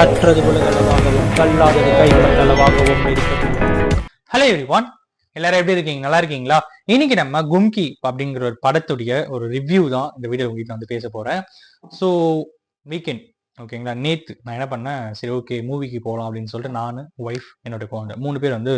கற்றது உலகளவாகவும் கல்லாதது கைமட்டளவாகவும் இருக்கிறது. Hello everyone, எல்லாரும் எப்படி இருக்கீங்க? நல்லா இருக்கீங்களா? இன்னைக்கு நம்ம கும்கி அப்படிங்கிற ஒரு படத்துடைய ஒரு ரிவ்யூ தான் இந்த வீடியோ உங்ககிட்ட வந்து பேச போறேன். ஸோ வீக்கெண்ட் ஓகேங்களா, நேத்து நான் என்ன பண்ணேன், சரி ஓகே மூவிக்கு போகலாம் அப்படின்னு சொல்லிட்டு நான், ஒய்ஃப், என்னோட குழந்தை 3 பேர் வந்து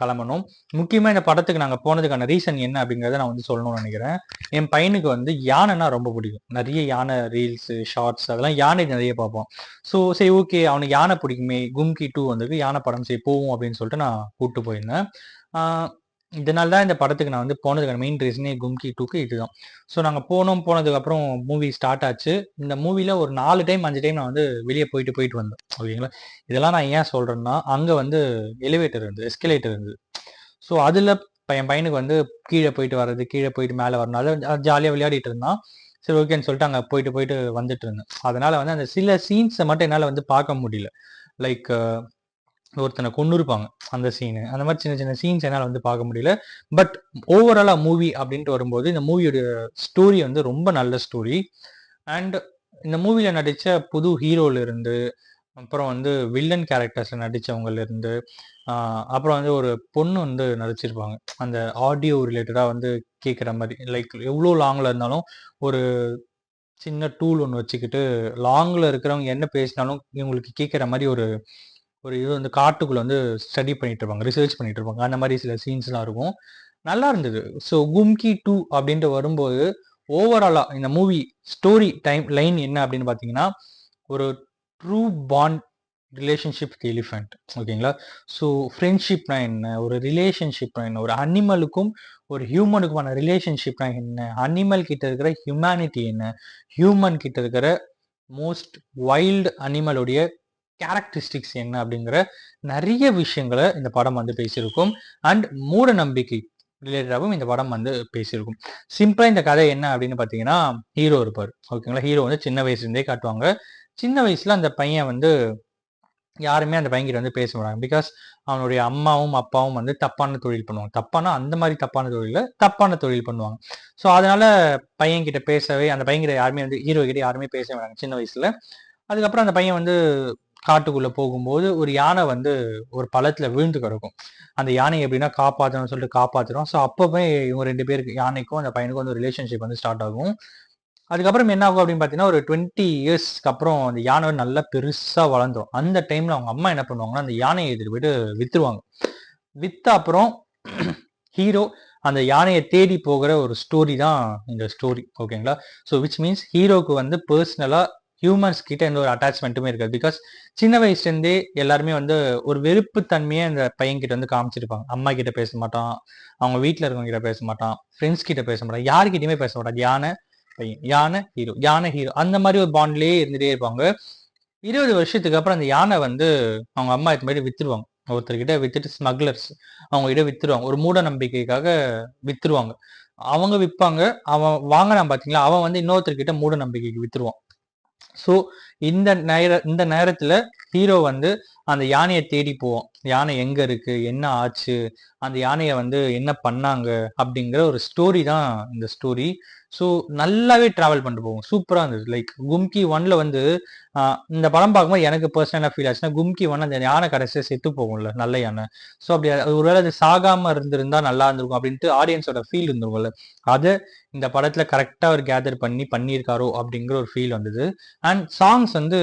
கிளம்பணும். முக்கியமா இந்த படத்துக்கு நாங்க போனதுக்கான ரீசன் என்ன அப்படிங்கறத நான் வந்து சொல்லணும்னு நினைக்கிறேன். என் பையனுக்கு வந்து யானைனா ரொம்ப பிடிக்கும். நிறைய யானை ரீல்ஸ், ஷார்ட்ஸ் அதெல்லாம் யானை நிறைய பார்ப்பான். ஸோ சரி ஓகே அவனுக்கு யானை பிடிக்குமே, கும்கி 2 வந்திருக்கு, யானை படம் சரி போவோம் அப்படின்னு சொல்லிட்டு நான் கூப்பிட்டு போயிருந்தேன். இதனால தான் இந்த படத்துக்கு நான் வந்து போனதுக்கான மெயின் ரீசனே கும்கி 2க்கு இதுதான். ஸோ நாங்கள் போனதுக்கு அப்புறம் மூவி ஸ்டார்ட் ஆச்சு. இந்த மூவில ஒரு 4 டைம் 5 டைம் நான் வந்து வெளியே போயிட்டு வந்தேன். ஓகேங்களா, இதெல்லாம் நான் ஏன் சொல்றேன்னா, அங்க வந்து எலிவேட்டர் இருந்தது, எஸ்கலேட்டர் இருந்தது. ஸோ அதுல என் பையனுக்கு வந்து கீழே போயிட்டு வர்றது, கீழே போயிட்டு மேலே வரனால ஜாலியாக விளையாடிட்டு இருந்தான். சரி ஓகேன்னு சொல்லிட்டு அங்கே போயிட்டு வந்துட்டு இருந்தேன். அதனால வந்து அந்த சில சீன்ஸை மட்டும் என்னால் வந்து பார்க்க முடியல. லைக் ஒருத்தனை கொன்னுருப்பாங்க அந்த சீனு, அந்த மாதிரி சின்ன சின்ன சீன்ஸ் என்னால் வந்து பார்க்க முடியல. பட் ஓவராலா மூவி அப்படின்ட்டு வரும்போது இந்த மூவியோட ஸ்டோரி வந்து ரொம்ப நல்ல ஸ்டோரி. அண்ட் இந்த மூவில நடிச்ச புது ஹீரோல இருந்து, அப்புறம் வந்து வில்லன் கேரக்டர்ஸ்ல நடிச்சவங்கல இருந்து, அப்புறம் வந்து ஒரு பொண்ணு வந்து நடிச்சிருப்பாங்க. அந்த ஆடியோ ரிலேட்டடா வந்து கேட்குற மாதிரி, லைக் எவ்வளோ லாங்ல இருந்தாலும் ஒரு சின்ன டூல் ஒன்று வச்சுக்கிட்டு லாங்ல இருக்கிறவங்க என்ன பேசினாலும் இவங்களுக்கு கேட்குற மாதிரி ஒரு ஒரு இது வந்து காட்டுக்குள்ள வந்து ஸ்டடி பண்ணிட்டு இருப்பாங்க, ரிசர்ச் பண்ணிட்டு இருப்பாங்க. அந்த மாதிரி சில சீன்ஸ்லாம் இருக்கும், நல்லா இருந்தது. ஸோ கும்கி 2 அப்படின்ட்டு வரும்போது ஓவராலா இந்த மூவி ஸ்டோரி டைம் லைன் என்ன அப்படின்னு பார்த்தீங்கன்னா, ஒரு true bond relationship with elephant. ஓகேங்களா, ஸோ ஃப்ரெண்ட்ஷிப்னா என்ன, ஒரு ரிலேஷன்ஷிப்னா என்ன, ஒரு அனிமலுக்கும் ஒரு ஹியூமனுக்குமான ரிலேஷன்ஷிப்னா என்ன, அனிமல் கிட்ட இருக்கிற ஹியூமனிட்டி என்ன, ஹியூமன் கிட்ட இருக்கிற மோஸ்ட் வைல்டு அனிமலுடைய கேரக்டரிஸ்டிக்ஸ் என்ன அப்படிங்கிற நிறைய விஷயங்களை இந்த படம் வந்து பேசியிருக்கும். அண்ட் மூட நம்பிக்கை ரிலேட்டடாகவும் இந்த படம் வந்து பேசியிருக்கும். சிம்பிளா இந்த கதை என்ன அப்படின்னு பார்த்தீங்கன்னா, ஹீரோ இருப்பார். ஓகேங்களா, ஹீரோ வந்து சின்ன வயசுலேருந்தே காட்டுவாங்க. சின்ன வயசுல அந்த பையன் வந்து யாருமே அந்த பையன்கிட்ட வந்து பேச மாட்டாங்க. பிகாஸ் அவனுடைய அம்மாவும் அப்பாவும் வந்து தப்பான தொழில் பண்ணுவாங்க. தப்பான அந்த மாதிரி தப்பான தொழில தப்பான தொழில் பண்ணுவாங்க. ஸோ அதனால பையன்கிட்ட பேசவே, அந்த பையன்கிட்ட யாருமே வந்து ஹீரோ கிட்ட யாருமே பேச மாட்டாங்க சின்ன வயசுல. அதுக்கப்புறம் அந்த பையன் வந்து காட்டுக்குள்ள போகும்போது ஒரு யானை வந்து ஒரு பள்ளத்துல விழுந்து கிடக்கும். அந்த யானை எப்படின்னா காப்பாற்றணும்னு சொல்லிட்டு காப்பாத்துறோம். ஸோ அப்பவே இவங்க 2 பேருக்கு, யானைக்கும் அந்த பையனுக்கும் வந்து ரிலேஷன்ஷிப் வந்து ஸ்டார்ட் ஆகும். அதுக்கப்புறம் என்ன ஆகும் அப்படின்னு பார்த்தீங்கன்னா, ஒரு 20 இயர்ஸ்க்கு அப்புறம் அந்த யானை நல்லா பெருசா வளர்ந்துரும். அந்த டைம்ல அவங்க அம்மா என்ன பண்ணுவாங்கன்னா, அந்த யானையை எடுத்துட்டு போயிட்டு வித்துருவாங்க. வித்த அப்புறம் ஹீரோ அந்த யானையை தேடி போகிற ஒரு ஸ்டோரி தான் இந்த ஸ்டோரி. ஓகேங்களா, ஸோ விச் மீன்ஸ் ஹீரோக்கு வந்து பர்சனலா ஹியூமன்ஸ் கிட்ட எந்த ஒரு அட்டாச்மெண்ட்டுமே இருக்காது. பிகாஸ் சின்ன வயசுலேருந்தே எல்லாருமே வந்து ஒரு வெறுப்பு தன்மையை அந்த பையன் கிட்ட வந்து காமிச்சிருப்பாங்க. அம்மா கிட்ட பேச மாட்டான், அவங்க வீட்டில் இருக்கவங்க கிட்ட பேச மாட்டான், ஃப்ரெண்ட்ஸ் கிட்ட பேச மாட்டான், யாருக்கிட்டையுமே பேச மாட்டான். யானை பையன், யானை ஹீரோ அந்த மாதிரி ஒரு பாண்ட்லயே இருந்துட்டே இருப்பாங்க. 20 வருஷத்துக்கு அப்புறம் அந்த யானை வந்து அவங்க அம்மா இது மாதிரி வித்துருவாங்க. ஒருத்தர்கிட்ட வித்துட்டு, ஸ்மக்லர்ஸ் அவங்க கிட்ட வித்துருவாங்க. ஒரு மூட நம்பிக்கைக்காக வித்துருவாங்க. அவங்க விற்பாங்க, அவன் வாங்கினான் பாத்தீங்களா, அவன் வந்து இன்னொருத்தர்கிட்ட மூட நம்பிக்கைக்கு வித்துருவான். ஸோ இந்த நேரத்துல ஹீரோ வந்து அந்த யானையை தேடி போவோம். யானை எங்க இருக்கு, என்ன ஆச்சு, அந்த யானையை வந்து என்ன பண்ணாங்க அப்படிங்கிற ஒரு ஸ்டோரி தான் இந்த ஸ்டோரி. ஸோ நல்லாவே டிராவல் பண்ணிட்டு போவோம், சூப்பரா இருந்தது. லைக் கும்கி 1ல வந்து இந்த படம் பார்க்கும்போது எனக்கு பர்சனலா ஃபீல் ஆச்சுன்னா, கும்கி 1 அந்த யானை கடைசியா செத்து போகும்ல, நல்ல யானை. ஸோ அப்படி ஒருவேளை அது சாகாம இருந்திருந்தா நல்லா இருந்திருக்கும் அப்படின்ட்டு ஆடியன்ஸோட ஃபீல் இருந்திருக்கும்ல, அதை இந்த படத்துல கரெக்டா அவர் கேதர் பண்ணியிருக்காரோ அப்படிங்கிற ஒரு ஃபீல் வந்தது. அண்ட் சாங்ஸ் வந்து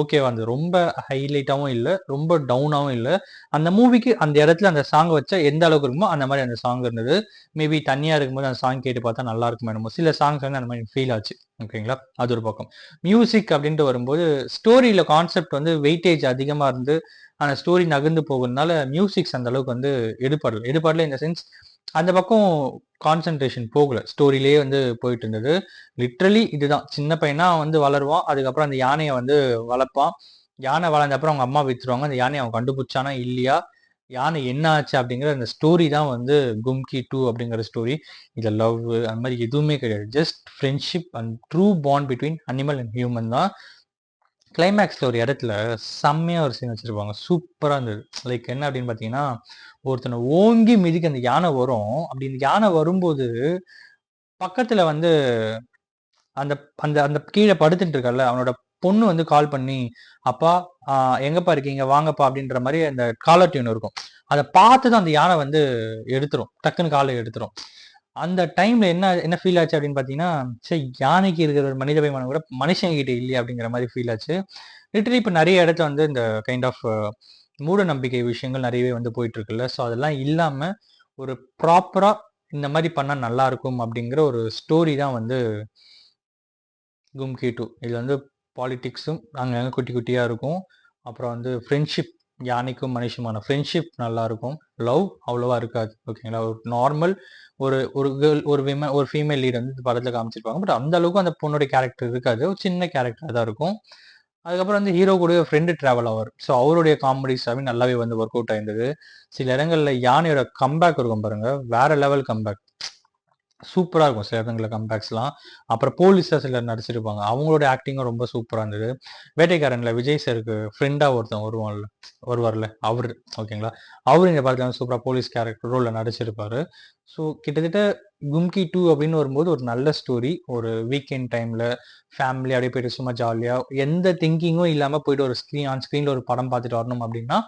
ஓகேவா இருந்தது, ரொம்ப ஹைலைட்டாகவும் இல்லை, ரொம்ப டவுனாகவும் இல்லை. அந்த மூவிக்கு அந்த இடத்துல அந்த சாங் வச்சா எந்த அளவுக்கு இருக்குமோ அந்த மாதிரி அந்த சாங் இருந்தது. மேபி தனியா இருக்கும்போது அந்த சாங் கேட்டு பார்த்தா நல்லா இருக்கும் என்னமோ. சில சாங்ஸ் வந்து அந்த மாதிரி ஃபீல் ஆச்சு. ஓகேங்களா, அது ஒரு பக்கம். மியூசிக் அப்படின்ட்டு வரும்போது ஸ்டோரியில கான்செப்ட் வந்து வெயிட்டேஜ் அதிகமா இருந்து அந்த ஸ்டோரி நகர்ந்து போகிறதுனால மியூசிக்ஸ் அந்த அளவுக்கு வந்து எடுபடல இந்த சென்ஸ் அந்த பக்கம் கான்சென்ட்ரேஷன் போகல, ஸ்டோரியிலேயே வந்து போயிட்டு இருந்தது. லிட்ரலி இதுதான், சின்ன பையனா வந்து வளருவான், அதுக்கப்புறம் அந்த யானையை வந்து வளர்ப்பான். யானை வளர்ந்த அப்புறம் அவங்க அம்மா வித்துருவாங்க. அந்த யானையை அவன் கண்டுபிடிச்சானா இல்லையா, யானை என்ன ஆச்சு அப்படிங்கிற அந்த ஸ்டோரி தான் வந்து கும்கி 2 அப்படிங்கிற ஸ்டோரி. இதுல லவ் அந்த மாதிரி எதுவுமே கிடையாது. Just friendship and true bond between animal and human தான். கிளைமேக்ஸ்ல ஒரு இடத்துல செம்மையா ஒரு சீன் வச்சிருப்பாங்க, சூப்பரா இருந்தது. லைக் என்ன அப்படின்னு பாத்தீங்கன்னா, ஒருத்தனை ஓங்கி மிதிக்க அந்த யானை வரும். அப்படி இந்த யானை வரும்போது பக்கத்துல வந்து அந்த அந்த அந்த கீழே படுத்துட்டு இருக்கல அவனோட பொண்ணு வந்து கால் பண்ணி, அப்பா எங்கப்பா இருக்கீங்க வாங்கப்பா அப்படின்ற மாதிரி அந்த காலர் டியூன் இருக்கும். அதை பார்த்துதான் அந்த யானை வந்து எடுத்துரும், டக்குன்னு காலை எடுத்துரும். அந்த டைம்ல என்ன என்ன ஃபீல் ஆச்சு அப்படின்னு பாத்தீங்கன்னா, சரி யானைக்கு இருக்கிற ஒரு மனிதாபிமானம் கூட மனுஷங்க கிட்ட இல்லையா அப்படிங்கிற மாதிரி ஃபீல் ஆச்சு. லிட்டரலி இப்போ நிறைய இடத்துல வந்து இந்த கைண்ட் ஆஃப் மூட நம்பிக்கை விஷயங்கள் நிறையவே வந்து போயிட்டு இருக்குல்ல. ஸோ அதெல்லாம் இல்லாம ஒரு ப்ராப்பரா இந்த மாதிரி பண்ணா நல்லா இருக்கும் அப்படிங்கிற ஒரு ஸ்டோரி தான் வந்து கும்கி 2. இது வந்து பாலிடிக்ஸும் அங்கங்க குட்டி குட்டியா இருக்கும். அப்புறம் வந்து ஃப்ரெண்ட்ஷிப், யானைக்கும் மனுஷமான ஃப்ரெண்ட்ஷிப் நல்லா இருக்கும். லவ் அவ்வளவா இருக்காது. ஓகேங்களா? ஒரு நார்மல் ஒரு ஒரு கேர்ள் ஒரு விமன் ஒரு ஃபீமேல் லீட் வந்து இந்த படத்துல காமிச்சிருப்பாங்க. பட் அந்த அளவுக்கு அந்த பொண்ணுடைய கேரக்டர் இருக்காது. ஒரு சின்ன கேரக்டர் தான் இருக்கும். அதுக்கப்புறம் வந்து ஹீரோ கூட ஃப்ரெண்டு டிராவல் ஆவார். ஸோ அவருடைய காமெடிஸாவே நல்லாவே வந்து ஒர்க் அவுட் ஆயிருந்தது. சில இடங்கள்ல யானையோட கம்பேக் இருக்கும் பாருங்க, வேற லெவல் கம்பேக். சூப்பரா இருக்கும் சில இடங்கள்ல கம்பேக்ஸ்லாம். அப்புறம் போலீஸா சிலர் நடிச்சிருப்பாங்க. அவங்களோட ஆக்டிங்கும் ரொம்ப சூப்பரா இருந்தது. வேட்டைக்காரன்ல விஜய் சாருக்கு ஃப்ரெண்டா ஒருத்தன் வருவார்ல அவரு. ஓகேங்களா? அவரு இந்த படத்துல வந்து சூப்பரா போலீஸ் கேரக்டர் ரோல்ல நடிச்சிருப்பாரு. ஸோ கிட்டத்தட்ட கும்கி 2 அப்படின்னு வரும்போது ஒரு நல்ல ஸ்டோரி. ஒரு வீக்கெண்ட் டைம்ல ஃபேமிலி அப்படியே போயிட்டு சும்மா ஜாலியா எந்த திங்கிங்கும் இல்லாம போயிட்டு ஒரு ஸ்கிரீன்ல ஒரு படம் பார்த்துட்டு வரணும் அப்படின்னா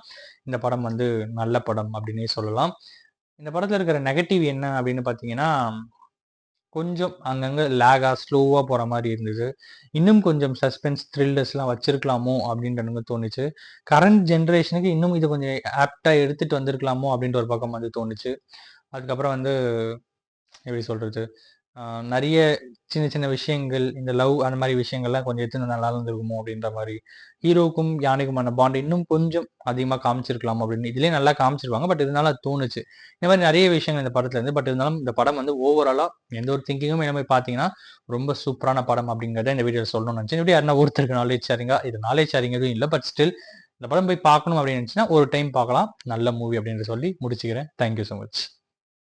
இந்த படம் வந்து நல்ல படம் அப்படின்னே சொல்லலாம். இந்த படத்துல இருக்கிற நெகட்டிவ் என்ன அப்படின்னு பாத்தீங்கன்னா, கொஞ்சம் அங்கங்க லேகா ஸ்லோவா போற மாதிரி இருந்தது. இன்னும் கொஞ்சம் சஸ்பென்ஸ் த்ரில்லர்ஸ்லாம் வச்சிருக்கலாமோ அப்படின்ற எனக்கு தோணுச்சு. கரண்ட் ஜெனரேஷனுக்கு இன்னும் இது கொஞ்சம் ஆப்டா எடுத்துட்டு வந்திருக்கலாமோ அப்படின்ற ஒரு பக்கம் வந்து தோணுச்சு. அதுக்கப்புறம் வந்து எப்படி சொல்றது, நிறைய சின்ன சின்ன விஷயங்கள் இந்த லவ் அந்த மாதிரி விஷயங்கள்லாம் கொஞ்சம் எடுத்து நல்லா இருந்திருக்குமோ அப்படின்ற மாதிரி. ஹீரோக்கும் யானைக்குமான பாண்ட் இன்னும் கொஞ்சம் அதிகமாக காமிச்சிருக்கலாம் அப்படின்னு இதுலேயே நல்லா காமிச்சிருவாங்க. பட் இருந்தாலும் அது தோணுச்சு. இந்த மாதிரி நிறைய விஷயங்கள் இந்த படத்துல இருந்து. பட் இருந்தாலும் இந்த படம் வந்து ஓவராலா எந்த ஒரு திங்கிங்கும் என்ன மாதிரி பார்த்தீங்கன்னா ரொம்ப சூப்பரான படம் அப்படிங்கிறத இந்த வீடியோ சொல்லணும்னு நினச்சேன். இப்படி யாருன்னா ஒருத்தருக்கு நாலேஜ் ஷேரிங்கா இது நாலேஜ் ஷேரிங் எதுவும் இல்லை. பட் ஸ்டில் இந்த படம் போய் பார்க்கணும் அப்படின்னு நினச்சுன்னா ஒரு டைம் பார்க்கலாம். நல்ல மூவி அப்படின்னு சொல்லி முடிச்சுக்கிறேன். Thank you so much.